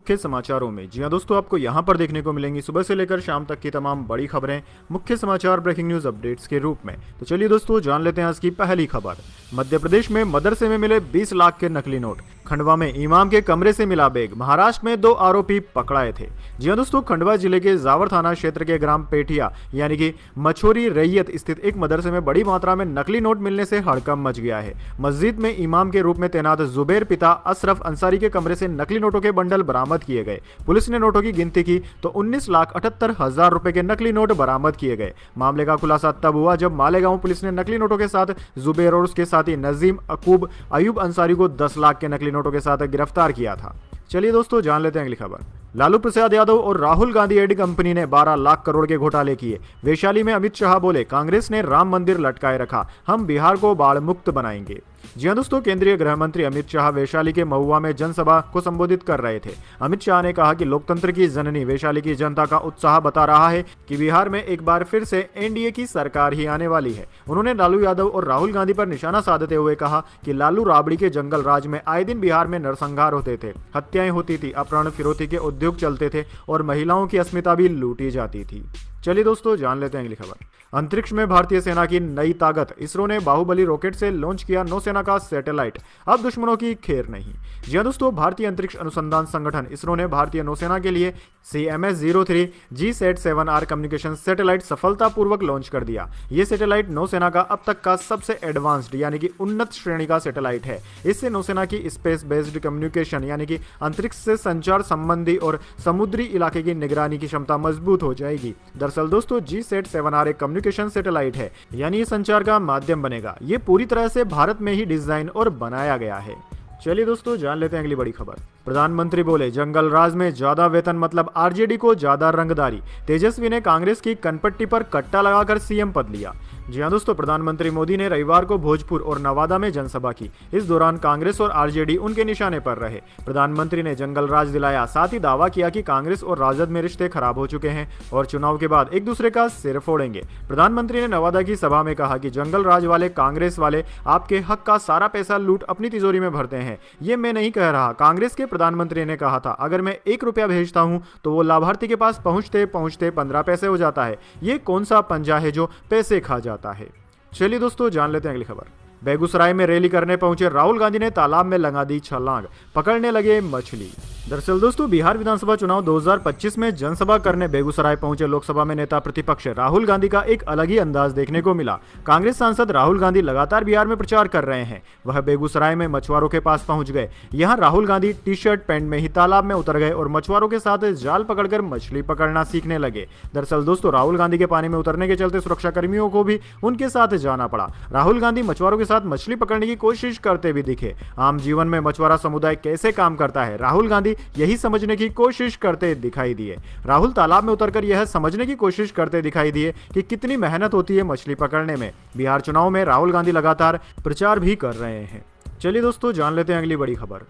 मुख्य समाचारों में। जी हां दोस्तों, आपको यहां पर देखने को मिलेंगी सुबह से लेकर शाम तक की तमाम बड़ी खबरें मुख्य समाचार ब्रेकिंग न्यूज अपडेट्स के रूप में। तो चलिए दोस्तों, जान लेते हैं आज की पहली खबर। मध्य प्रदेश में मदरसे में मिले 20 लाख के नकली नोट। खंडवा में इमाम के कमरे से मिला बैग। महाराष्ट्र में 2 आरोपी पकड़ाए थे। जी हां दोस्तों, खंडवा जिले के जावर थाना क्षेत्र के ग्राम पेठिया यानी कि मछोरी रैयत स्थित एक मदरसे में बड़ी मात्रा में नकली नोट मिलने से हड़कंप मच गया है। मस्जिद में इमाम के रूप में तैनात जुबैर पिता अशरफ अंसारी के कमरे से नकली नोटों के बंडल बरामद किए गए। पुलिस ने नोटों की गिनती की तो 19,78,000 रुपए के नकली नोट बरामद किए गए। मामले का खुलासा तब हुआ जब मालेगांव पुलिस ने नकली नोटों के साथ जुबैर और उसके साथी नजीम अकूब अयूब अंसारी को 10 लाख के नकली नोटों के साथ गिरफ्तार किया था। चलिए दोस्तों, जान लेते हैं अगली खबर। लालू प्रसाद यादव और राहुल गांधी एड कंपनी ने 12 लाख करोड़ के घोटाले किए। वैशाली में अमित शाह बोले, कांग्रेस ने राम मंदिर लटकाए रखा, हम बिहार को बाढ़ मुक्त बनाएंगे। जी हां दोस्तों, केंद्रीय गृह मंत्री अमित शाह वैशाली के महुआ में जनसभा को संबोधित कर रहे थे। अमित शाह ने कहा कि लोकतंत्र की जननी वैशाली की जनता का उत्साह बता रहा है कि बिहार में एक बार फिर से एनडीए की सरकार ही आने वाली है। उन्होंने लालू यादव और राहुल गांधी पर निशाना साधते हुए कहा कि लालू राबड़ी के जंगल राज में आए दिन बिहार में नरसंहार होते थे, हत्याएं होती थी, अपहरण फिरौती के उद्योग चलते थे और महिलाओं की अस्मिता भी लूटी जाती थी। चलिए दोस्तों, जान लेते हैं अगली खबर। अंतरिक्ष में भारतीय सेना की नई ताकत। इसरो ने बाहुबली रॉकेट से लॉन्च किया नौसेना का सैटेलाइट, अब दुश्मनों की खैर नहीं। जी हां दोस्तों, भारतीय अंतरिक्ष अनुसंधान संगठन इसरो ने भारतीय नौसेना के लिए CMS-03 GSAT-7R कम्युनिकेशन सैटेलाइट सफलतापूर्वक लॉन्च कर दिया। ये सैटेलाइट नौसेना का अब तक का सबसे एडवांस्ड यानी कि उन्नत श्रेणी का सैटेलाइट है। इससे नौसेना की स्पेस बेस्ड कम्युनिकेशन यानी कि अंतरिक्ष से संचार संबंधी और समुद्री इलाके की निगरानी की क्षमता मजबूत हो जाएगी। दरअसल दोस्तों, GSAT-7R एक कम्युनिकेशन सैटेलाइट है, यानी ये संचार का माध्यम बनेगा। ये पूरी तरह से भारत में ही डिजाइन और बनाया गया है। चलिए दोस्तों, जान लेते हैं अगली बड़ी खबर। प्रधानमंत्री बोले, जंगल राज में ज्यादा वेतन मतलब आरजेडी को ज्यादा रंगदारी। तेजस्वी ने कांग्रेस की कनपट्टी पर कट्टा लगाकर सीएम पद लिया। जी हां दोस्तों, प्रधानमंत्री मोदी ने रविवार को भोजपुर और नवादा में जनसभा की। इस दौरान कांग्रेस और आरजेडी उनके निशाने पर रहे। प्रधानमंत्री ने जंगल राज दिलाया, साथ ही दावा किया कि कांग्रेस और राजद में रिश्ते खराब हो चुके हैं और चुनाव के बाद एक दूसरे का सिर फोड़ेंगे। प्रधानमंत्री ने नवादा की सभा में कहा कि जंगल राज वाले कांग्रेस वाले आपके हक का सारा पैसा लूट अपनी तिजोरी में भरते हैं। ये मैं नहीं कह रहा, कांग्रेस के प्रधानमंत्री ने कहा था। अगर मैं 1 रुपया भेजता हूं तो वो लाभार्थी के पास पहुंचते पहुंचते 15 पैसे हो जाता है। ये कौन सा पंजा है जो पैसे खा जाता है। चलिए दोस्तों, जान लेते हैं अगली खबर। बेगूसराय में रैली करने पहुंचे राहुल गांधी ने तालाब में लगा दी छलांग, पकड़ने लगे मछली। दरअसल दोस्तों, बिहार विधानसभा चुनाव 2025 में जनसभा करने बेगूसराय पहुंचे लोकसभा में नेता प्रतिपक्ष राहुल गांधी का एक अलग ही अंदाज देखने को मिला। कांग्रेस सांसद राहुल गांधी लगातार बिहार में प्रचार कर रहे हैं। वह बेगूसराय में मछुआरों के पास पहुंच गए। यहां राहुल गांधी टी-शर्ट पैंट में ही तालाब में उतर गए और मछुआरों के साथ जाल पकड़कर मछली पकड़ना सीखने लगे। दरअसल दोस्तों, राहुल गांधी के पानी में उतरने के चलते सुरक्षा कर्मियों को भी उनके साथ जाना पड़ा। राहुल गांधी मछुआरों के साथ मछली पकड़ने की कोशिश करते भी दिखे। आम जीवन में मछुआरा समुदाय कैसे काम करता है, राहुल गांधी यही समझने की कोशिश करते दिखाई दिए। राहुल तालाब में उतरकर यह समझने की कोशिश करते दिखाई दिए कि कितनी मेहनत होती है मछली पकड़ने में। बिहार चुनाव में राहुल गांधी लगातार प्रचार भी कर रहे हैं। चलिए दोस्तों, जान लेते हैं अगली बड़ी खबर।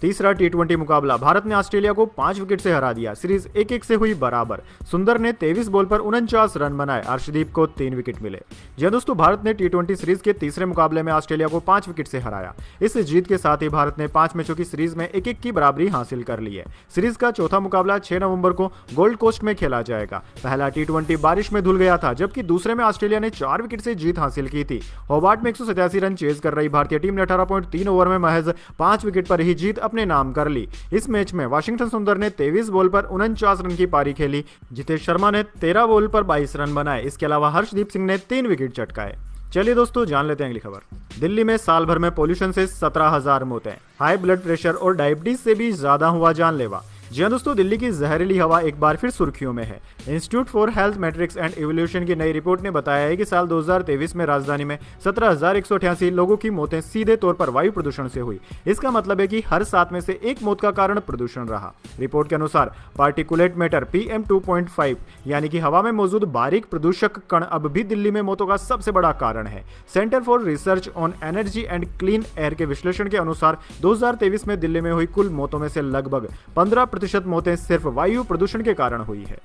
तीसरा T20 मुकाबला। भारत ने ऑस्ट्रेलिया को 5 विकेट से हरा दिया। सीरीज 1-1 से हुई बराबर। सुंदर ने 23 बॉल पर 49 रन बनाए। अर्शदीप को 3 विकेट मिले। जी हां दोस्तों, भारत ने T20 सीरीज के तीसरे मुकाबले में ऑस्ट्रेलिया को 5 विकेट से हराया। इस जीत के साथ ही भारत ने 5 मैचों की सीरीज में 1-1 की बराबरी हासिल कर ली है। सीरीज का चौथा मुकाबला 6 नवंबर को गोल्ड कोस्ट में खेला जाएगा। पहला T20 बारिश में धुल गया था, जबकि दूसरे में ऑस्ट्रेलिया ने 4 विकेट से जीत हासिल की थी। होबार्ट में 187 रन चेज कर रही भारतीय टीम ने 18.3 ओवर में महज 5 विकेट पर ही जीत अपने नाम कर ली। इस मैच में वाशिंगटन सुंदर ने 23 बॉल पर 49 रन की पारी खेली। जितेश शर्मा ने 13 बॉल पर 22 रन बनाए। इसके अलावा हर्षदीप सिंह ने 3 विकेट चटकाए। चलिए दोस्तों, जान लेते हैं अगली खबर। दिल्ली में साल भर में पोल्यूशन से 17,000 मौतें। हाई ब्लड प्रेशर और डायबिटीज से भी ज्यादा हुआ जानलेवा। जी हां दोस्तों, दिल्ली की जहरीली हवा एक बार फिर सुर्खियों में है। Institute for health matrix and evolution की नई रिपोर्ट ने बताया है कि साल 2023 में राजधानी में 17,188 लोगों की मौतें सीधे तौर पर वायु प्रदूषण से हुई। इसका मतलब है कि हर 7 में से 1 मौत का कारण प्रदूषण रहा। रिपोर्ट के अनुसार पार्टिकुलेट मैटर PM2.5 यानी कि हवा में मौजूद बारीक प्रदूषक कण अब भी दिल्ली में मौतों का सबसे बड़ा कारण है। Centre for research on energy and clean air के विश्लेषण के अनुसार 2023 में दिल्ली में हुई कुल मौतों में से लगभग 15% मौतें सिर्फ वायु प्रदूषण के कारण हुई है।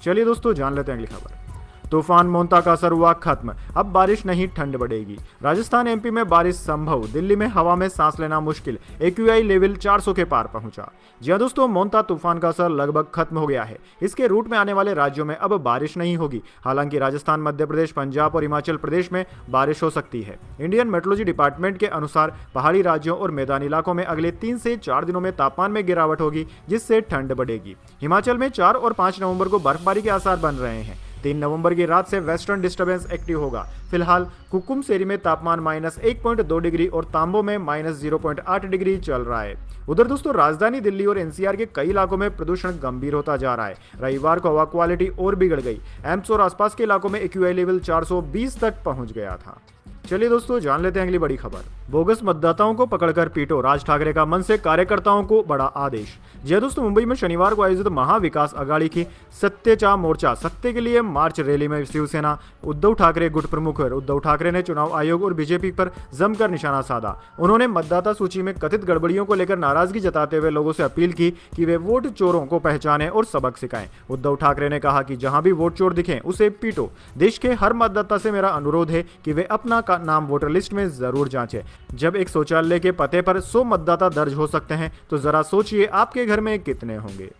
चलिए दोस्तों, जान लेते हैं अगली खबर। तूफान मोंता का असर हुआ खत्म, अब बारिश नहीं ठंड बढ़ेगी। राजस्थान एमपी में बारिश संभव, दिल्ली में हवा में सांस लेना मुश्किल, एक्यूआई लेवल 400 के पार पहुंचा। जी हां दोस्तों, मोंता तूफान का असर लगभग खत्म हो गया है। इसके रूट में आने वाले राज्यों में अब बारिश नहीं होगी। हालांकि राजस्थान, मध्य प्रदेश, पंजाब और हिमाचल प्रदेश में बारिश हो सकती है। इंडियन मेट्रोलॉजी डिपार्टमेंट के अनुसार पहाड़ी राज्यों और मैदानी इलाकों में अगले 3 से 4 दिनों में तापमान में गिरावट होगी, जिससे ठंड बढ़ेगी। हिमाचल में 4 और 5 नवंबर को बर्फबारी के आसार बन रहे हैं। 3 नवंबर की रात से वेस्टर्न डिस्टर्बेंस एक्टिव होगा। फिलहाल कुकुम सेरी में तापमान -1.2 डिग्री और तांबो में -0.8 डिग्री चल रहा है। उधर दोस्तों, राजधानी दिल्ली और एनसीआर के कई इलाकों में प्रदूषण गंभीर होता जा रहा है। रविवार को हवा क्वालिटी और बिगड़ गई। एम्स और आसपास के इलाकों में एक्यूआई लेवल 420 तक पहुंच गया था। चलिए दोस्तों, जान लेते हैं अगली बड़ी खबर। बोगस मतदाताओं को पकड़कर पीटो, राज ठाकरे का मन से कार्यकर्ताओं को बड़ा आदेश। जी दोस्तों, मुंबई में शनिवार को आयोजित महाविकास आघाड़ी की सत्तेचा मोर्चा सत्य के लिए मार्च रैली में शिवसेना उद्धव ठाकरे गुट प्रमुख उद्धव ठाकरे ने चुनाव आयोग और बीजेपी पर जमकर निशाना साधा। उन्होंने मतदाता सूची में कथित गड़बड़ियों को लेकर नाराजगी जताते हुए लोगों से अपील की कि वे वोट चोरों को पहचाने और सबक सिखाएं। उद्धव ठाकरे ने कहा कि जहां भी वोट चोर दिखें उसे पीटो। देश के हर मतदाता से मेरा अनुरोध है कि वे अपना नाम वोटर लिस्ट में जरूर जांचें। जब एक शौचालय के पते पर 100 मतदाता दर्ज हो सकते हैं तो जरा सोचिए आपके घर में कितने होंगे।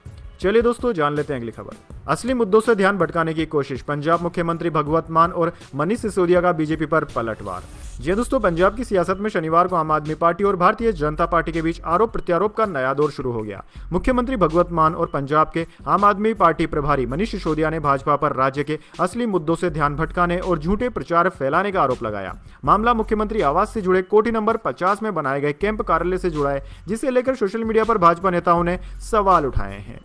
चलिए दोस्तों, जान लेते हैं अगली खबर। असली मुद्दों से ध्यान भटकाने की कोशिश, पंजाब मुख्यमंत्री भगवंत मान और मनीष सिसोदिया का बीजेपी पर पलटवार। जी दोस्तों, पंजाब की सियासत में शनिवार को आम आदमी पार्टी और भारतीय जनता पार्टी के बीच आरोप प्रत्यारोप का नया दौर शुरू हो गया। मुख्यमंत्री भगवंत मान और पंजाब के आम आदमी पार्टी प्रभारी मनीष सिसोदिया ने भाजपा पर राज्य के असली मुद्दों से ध्यान भटकाने और झूठे प्रचार फैलाने का आरोप लगाया। मामला मुख्यमंत्री आवास से जुड़े कोठी नंबर 50 में बनाए गए कैंप कार्यालय से जुड़ा है, जिसे लेकर सोशल मीडिया पर भाजपा नेताओं ने सवाल उठाए हैं।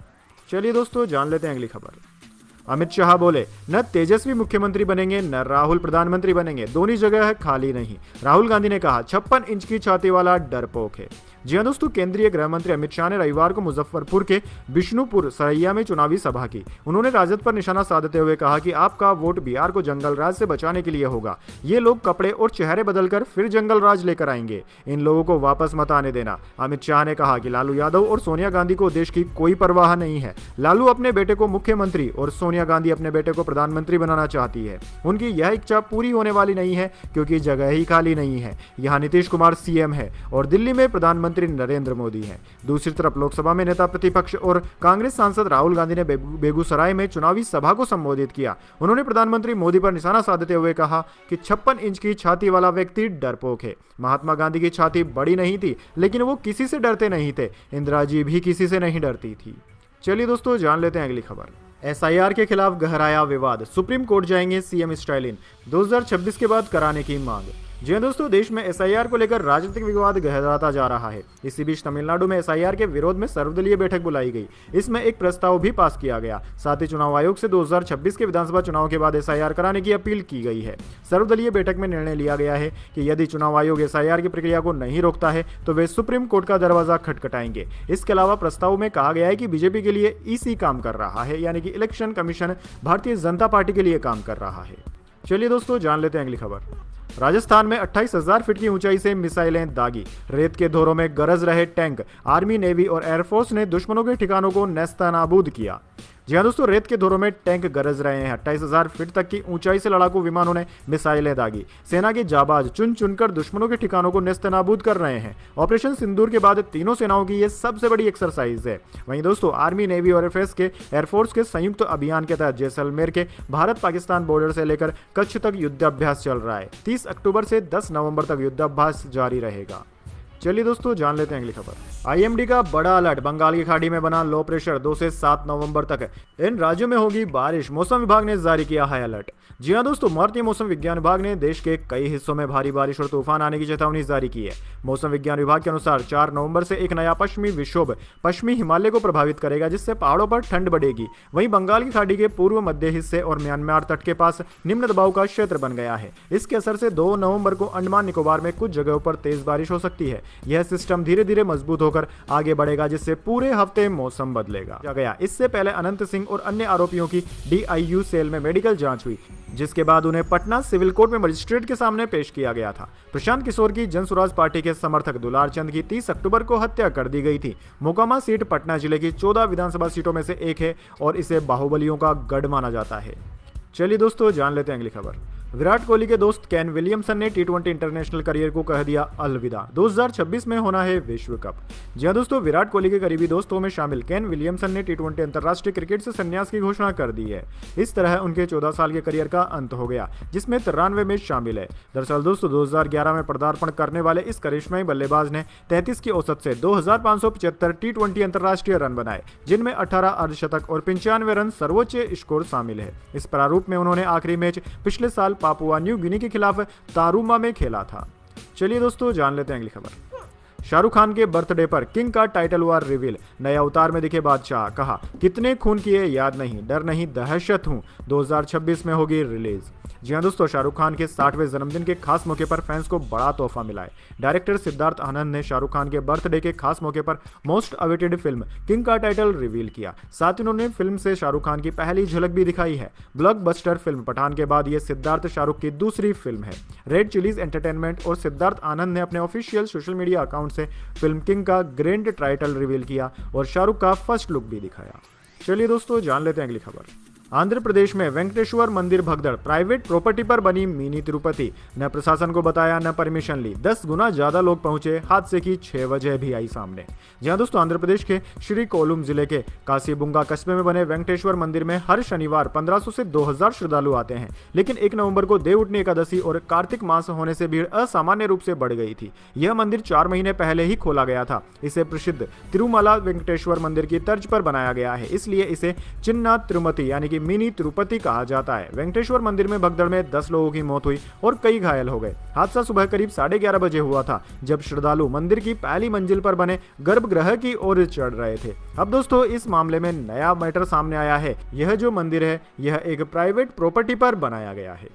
चलिए दोस्तों, जान लेते हैं अगली खबर। अमित शाह बोले, न तेजस्वी मुख्यमंत्री बनेंगे न राहुल प्रधानमंत्री बनेंगे, दोनों जगह खाली नहीं। राहुल गांधी ने कहा 56 इंच की छाती वाला डरपोक है। जी हां दोस्तों, केंद्रीय गृह मंत्री अमित शाह ने रविवार को मुजफ्फरपुर के बिष्णुपुर सरैया में चुनावी सभा की। उन्होंने राजद पर निशाना साधते हुए कहा कि आपका वोट बिहार को जंगल राज से बचाने के लिए होगा। ये लोग कपड़े और चेहरे बदलकर फिर जंगल राज लेकर आएंगे, इन लोगों को वापस मत आने देना। अमित शाह ने कहा कि लालू यादव और सोनिया गांधी को देश की कोई परवाह नहीं है। लालू अपने बेटे को मुख्यमंत्री और सोनिया गांधी अपने बेटे को प्रधानमंत्री बनाना चाहती है। उनकी यह इच्छा पूरी होने वाली नहीं है क्योंकि जगह ही खाली नहीं है। यहाँ नीतीश कुमार सीएम है और दिल्ली में प्रधानमंत्री नरेंद्र मोदी हैं। दूसरी तरफ लोकसभा में नेता प्रतिपक्ष और कांग्रेस सांसद राहुल गांधी ने बेगूसराय में चुनावी सभा को संबोधित किया। उन्होंने प्रधानमंत्री मोदी पर निशाना साधते हुए कहा कि 56 इंच की छाती वाला व्यक्ति डरपोक है। महात्मा गांधी की छाती बड़ी नहीं थी, लेकिन वो किसी से डरते नहीं थे। इंदिरा जी भी किसी से नहीं डरती थी। चलिए दोस्तों, जान लेते हैं अगली खबर। एसआईआर के खिलाफ गहराया विवाद, सुप्रीम कोर्ट जाएंगे सीएम स्टालिन, 2026 के बाद कराने की मांग। जी हां दोस्तों, देश में एसआईआर को लेकर राजनीतिक विवाद गहराता जा रहा है। इसी बीच तमिलनाडु में एसआईआर के विरोध में सर्वदलीय बैठक बुलाई गई। इसमें एक प्रस्ताव भी पास किया गया। साथ ही चुनाव आयोग से 2026 के विधानसभा चुनाव के बाद एसआईआर कराने की अपील की गई है। सर्वदलीय बैठक में निर्णय लिया गया है कि यदि चुनाव आयोग एसआईआर की प्रक्रिया को नहीं रोकता है तो वे सुप्रीम कोर्ट का दरवाजा खटखटाएंगे। इसके अलावा प्रस्ताव में कहा गया है कि बीजेपी के लिए ईसी काम कर रहा है, यानी कि election commission Bharatiya Janata party के लिए काम कर रहा है। चलिए दोस्तों, जान लेते हैं अगली खबर। राजस्थान में 28,000 फीट की ऊंचाई से मिसाइलें दागी, रेत के धोरों में गरज रहे टैंक, आर्मी, नेवी और एयरफोर्स ने दुश्मनों के ठिकानों को नेस्तनाबूद किया। जी हां दोस्तों, रेत के धोरों में टैंक गरज रहे हैं। 28,000 फीट तक की ऊंचाई से लड़ाकू विमानों ने मिसाइलें दागी। सेना के जाबाज चुन चुनकर दुश्मनों के ठिकानों को नेस्तनाबूद कर रहे हैं। ऑपरेशन सिंदूर के बाद तीनों सेनाओं की यह सबसे बड़ी एक्सरसाइज है। वहीं दोस्तों, आर्मी, नेवी और एयरफोर्स के संयुक्त अभियान के तहत जैसलमेर के भारत पाकिस्तान बॉर्डर से लेकर कच्छ तक युद्धाभ्यास चल रहा है। 30 अक्टूबर से 10 नवंबर तक युद्धाभ्यास जारी रहेगा। चलिए दोस्तों, जान लेते हैं अगली खबर। आईएमडी का बड़ा अलर्ट, बंगाल की खाड़ी में बना लो प्रेशर 2 से 7 नवंबर तक इन राज्यों में होगी बारिश, मौसम विभाग ने जारी किया हाई अलर्ट। जी हां दोस्तों, भारतीय मौसम विज्ञान विभाग ने देश के कई हिस्सों में भारी बारिश और तूफान आने की चेतावनी जारी की है। मौसम विज्ञान विभाग के अनुसार 4 नवंबर से एक नया पश्चिमी विक्षोभ पश्चिमी हिमालय को प्रभावित करेगा, जिससे पहाड़ों पर ठंड बढ़ेगी। वहीं बंगाल की खाड़ी के पूर्व मध्य हिस्से और म्यांमार तट के पास निम्न दबाव का क्षेत्र बन गया है। इसके असर से 2 नवंबर को अंडमान निकोबार में कुछ जगहों पर तेज बारिश हो सकती है। यह सिस्टम धीरे धीरे मजबूत होकर आगे बढ़ेगा, जिससे पूरे हफ्ते मौसम बदलेगा। इससे पहले अनंत सिंह और अन्य आरोपियों की DIU सेल में मेडिकल जांच हुई, जिसके बाद उन्हें पटना सिविल कोर्ट में मजिस्ट्रेट के सामने पेश किया गया था। प्रशांत किशोर की जन स्वराज पार्टी के समर्थक दुलार चंद की 30 अक्टूबर को हत्या कर दी गई थी। मोकामा सीट पटना जिले की 14 विधानसभा सीटों में से एक है और इसे बाहुबलियों का गढ़ माना जाता है। चलिए दोस्तों जान लेते हैं अगली खबर। विराट कोहली के दोस्त केन विलियमसन ने टी20 इंटरनेशनल करियर को कह दिया अलविदा। 2026 में होना है विश्व कप। जी हां दोस्तों, विराट कोहली के करीबी दोस्तों में शामिल केन विलियमसन ने टी20 अंतर्राष्ट्रीय क्रिकेट से संन्यास की घोषणा कर दी है। इस तरह उनके 14 साल के करियर का अंत हो गया, जिसमें 93 मैच शामिल है। दरअसल दोस्तों 2011 में पदार्पण करने वाले इस करिश्माई बल्लेबाज ने 33 की औसत से 2575 टी20 अंतर्राष्ट्रीय रन बनाए, जिनमें 18 अर्धशतक और 95 रन सर्वोच्च स्कोर शामिल है। इस प्रारूप में उन्होंने आखिरी मैच पिछले साल पापुआ न्यू गिनी के खिलाफ तारुमा में खेला था। चलिए दोस्तों जान लेते हैं अगली खबर। शाहरुख खान के बर्थडे पर किंग का टाइटल हुआ रिवील। नए अवतार में दिखे बादशाह, कहा कितने खून किए याद नहीं, डर नहीं दहशत हूं, 2026 में होगी रिलीज। जी हां दोस्तों, शाहरुख खान के 60वें जन्मदिन के खास मौके पर फैंस को बड़ा तोहफा मिला है। डायरेक्टर सिद्धार्थ आनंद ने शाहरुख खान के बर्थडे के खास मौके पर मोस्ट अवेटेड फिल्म किंग का टाइटल रिवील किया। साथ ही उन्होंने फिल्म से शाहरुख खान की पहली झलक भी दिखाई है। ब्लॉकबस्टर फिल्म पठान के बाद ये सिद्धार्थ शाहरुख की दूसरी फिल्म है। रेड चिलीज एंटरटेनमेंट और सिद्धार्थ आनंद ने अपने ऑफिशियल सोशल मीडिया अकाउंट से फिल्म किंग का ग्रैंड टाइटल रिवील किया और शाहरुख का फर्स्ट लुक भी दिखाया। चलिए दोस्तों जान लेते हैं अगली खबर। आंध्र प्रदेश में वेंकटेश्वर मंदिर भगदड़, प्राइवेट प्रॉपर्टी पर बनी मिनी तिरुपति। न प्रशासन को बताया न परमिशन ली, 10 गुना ज्यादा लोग पहुंचे, हादसे की 6 वजह भी आई सामने। जहां दोस्तों आंध्र प्रदेश के श्री कोलुम जिले के कासीबुंगा कस्बे में बने वेंकटेश्वर मंदिर में हर शनिवार 1500 से 2000 श्रद्धालु आते हैं, लेकिन 1 नवंबर को देवउठनी एकादशी और कार्तिक मास होने से भीड़ असामान्य रूप से बढ़ गई थी। यह मंदिर 4 महीने पहले ही खोला गया था। इसे प्रसिद्ध तिरुमला वेंकटेश्वर मंदिर की तर्ज पर बनाया गया है, इसलिए इसे चिन्ना तिरुमति यानी मिनी तिरुपति कहा जाता है। वेंकटेश्वर मंदिर में भगदड़ में 10 लोगों की मौत हुई और कई घायल हो गए। हादसा सुबह करीब 11:30 बजे हुआ था, जब श्रद्धालु मंदिर की पहली मंजिल पर बने गर्भगृह की ओर चढ़ रहे थे। अब दोस्तों इस मामले में नया मैटर सामने आया है। यह जो मंदिर है यह एक प्राइवेट प्रॉपर्टी पर बनाया गया है।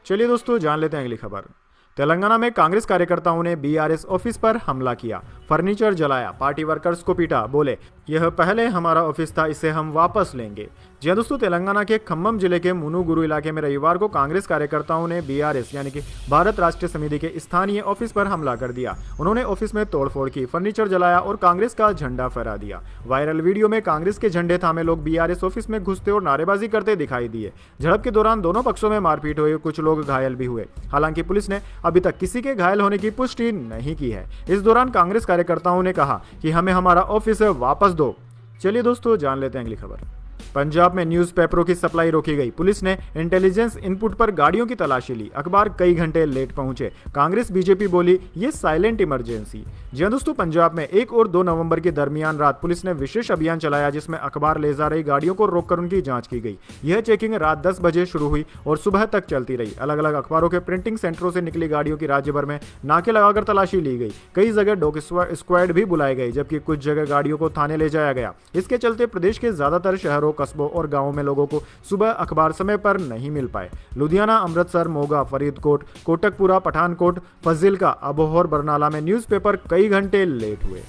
चलिए दोस्तों जान लेते हैं अगली खबर। तेलंगाना में कांग्रेस कार्यकर्ताओं ने बीआरएस ऑफिस पर हमला किया, फर्नीचर जलाया, पार्टी वर्कर्स को पीटा, बोले यह पहले हमारा ऑफिस था, इसे हम वापस लेंगे। जी हां दोस्तों, तेलंगाना के खम्मम जिले के मुनुगुरु इलाके में रविवार को कांग्रेस कार्यकर्ताओं ने बीआरएस यानी कि भारत राष्ट्रीय समिति के स्थानीय ऑफिस पर हमला कर दिया। उन्होंने ऑफिस में तोड़फोड़ की, फर्नीचर जलाया और कांग्रेस का झंडा फहरा दिया। वायरल वीडियो में कांग्रेस के झंडे थामे लोग बीआरएस ऑफिस में घुसते और नारेबाजी करते दिखाई दिए। झड़प के दौरान दोनों पक्षों में मारपीट हुई, कुछ लोग घायल भी हुए। हालांकि पुलिस ने अभी तक किसी के घायल होने की पुष्टि नहीं की है। इस दौरान कांग्रेस कार्यकर्ताओं ने कहा कि हमें हमारा ऑफिस वापस दो। चलिए दोस्तों जान लेते हैं अगली खबर। पंजाब में न्यूज़पेपरों की सप्लाई रोकी गई, पुलिस ने इंटेलिजेंस इनपुट पर गाड़ियों की तलाशी ली, अखबार कई घंटे लेट पहुंचे। कांग्रेस बीजेपी बोली ये साइलेंट इमरजेंसी। जी हां दोस्तों, पंजाब में 1 और 2 नवंबर के दरमियान रात पुलिस ने विशेष अभियान चलाया, जिसमें अखबार ले जा रही गाड़ियों को रोककर उनकी जांच की गई। यह चेकिंग रात 10 बजे शुरू हुई और सुबह तक चलती रही। अलग अलग अखबारों के प्रिंटिंग सेंटरों से निकली गाड़ियों की राज्य भर में नाके लगाकर तलाशी ली गई। कई जगह डॉग स्क्वाड भी बुलाए गए, जबकि कुछ जगह गाड़ियों को थाने ले जाया गया। इसके चलते प्रदेश के ज्यादातर शहरों, कस्बों और गाँवों में लोगों को सुबह अखबार समय पर नहीं मिल पाए। लुधियाना, अमृतसर, मोगा, फरीदकोट, कोटकपुरा, पठानकोट, फजिल्का, अबोहर, बरनाला में न्यूज़पेपर कई घंटे लेट हुए।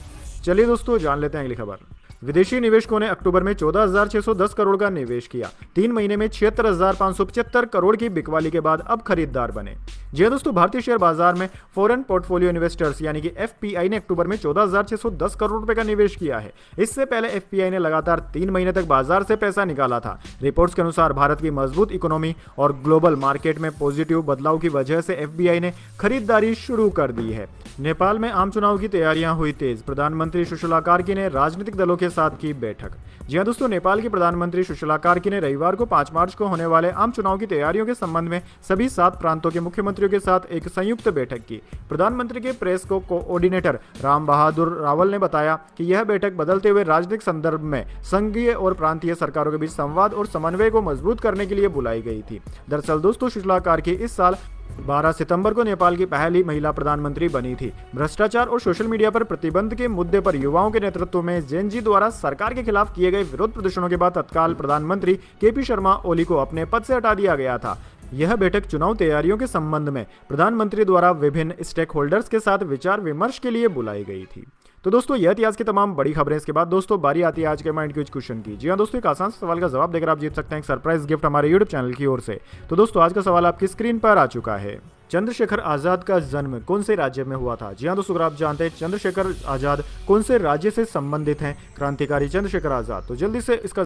चलिए दोस्तों जान लेते हैं अगली खबर। विदेशी निवेशकों ने अक्टूबर में 14,610 करोड़ का निवेश किया। 3 महीने में 76,575 करोड़ की बिकवाली के बाद अब खरीदार बने। जी हां दोस्तों, भारतीय शेयर बाजार में फॉरेन पोर्टफोलियो इन्वेस्टर्स यानी कि एफपीआई ने अक्टूबर में 14,610 करोड़ रुपए का निवेश किया है। इससे पहले एफपीआई ने लगातार 3 महीने तक बाजार से पैसा निकाला था। रिपोर्ट्स के अनुसार भारत की मजबूत इकोनॉमी और ग्लोबल मार्केट में पॉजिटिव बदलाव की वजह से एफबीआई ने खरीदारी शुरू कर दी है। नेपाल में आम चुनाव की तैयारियां हुई तेज, प्रधानमंत्री सुशीला कार्की ने राजनीतिक दलों के साथ की बैठक। जी हां दोस्तों, नेपाल की प्रधानमंत्री सुशीला कार्की ने रविवार को 5 मार्च को होने वाले आम चुनाव की तैयारियों के संबंध में सभी 7 प्रांतों के मुख्यमंत्रियों के साथ एक संयुक्त बैठक की। प्रधानमंत्री के प्रेस को कोऑर्डिनेटर राम बहादुर रावल ने बताया कि यह बैठक बदलते हुए राजनीतिक संदर्भ में संघीय और प्रांतीय सरकारों के बीच संवाद और समन्वय को मजबूत करने के लिए बुलाई गई थी। दरअसल दोस्तों, सुशीला कार्की इस साल 12 सितंबर को नेपाल की पहली महिला प्रधानमंत्री बनी थी। भ्रष्टाचार और सोशल मीडिया पर प्रतिबंध के मुद्दे पर युवाओं के नेतृत्व में जेन जी द्वारा सरकार के खिलाफ किए गए विरोध प्रदर्शनों के बाद तत्काल प्रधानमंत्री केपी शर्मा ओली को अपने पद से हटा दिया गया था। यह बैठक चुनाव तैयारियों के संबंध में प्रधानमंत्री द्वारा विभिन्न स्टेक होल्डर्स के साथ विचार विमर्श के लिए बुलाई गई थी। तो दोस्तों यह थी आज की तमाम बड़ी खबरें। इसके बाद दोस्तों बारी आती है आज के माइंड क्विज क्वेश्चन की। जी हां दोस्तों, एक आसान सवाल का जवाब देकर आप जीत सकते हैं एक सरप्राइज गिफ्ट हमारे यूट्यूब चैनल की ओर से। तो दोस्तों आज का सवाल आपकी स्क्रीन पर आ चुका है। चंद्रशेखर आजाद का जन्म कौन से राज्य में हुआ था? जी हां दोस्तों, अगर आप जानते हैं चंद्रशेखर आजाद कौन से राज्य से संबंधित हैं क्रांतिकारी चंद्रशेखर आजाद, तो जल्दी से इसका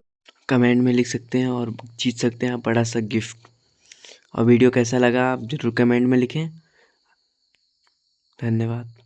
कमेंट में लिख सकते हैं और जीत सकते हैं बड़ा सा गिफ्ट। और वीडियो कैसा लगा आप ज़रूर कमेंट में लिखें। धन्यवाद।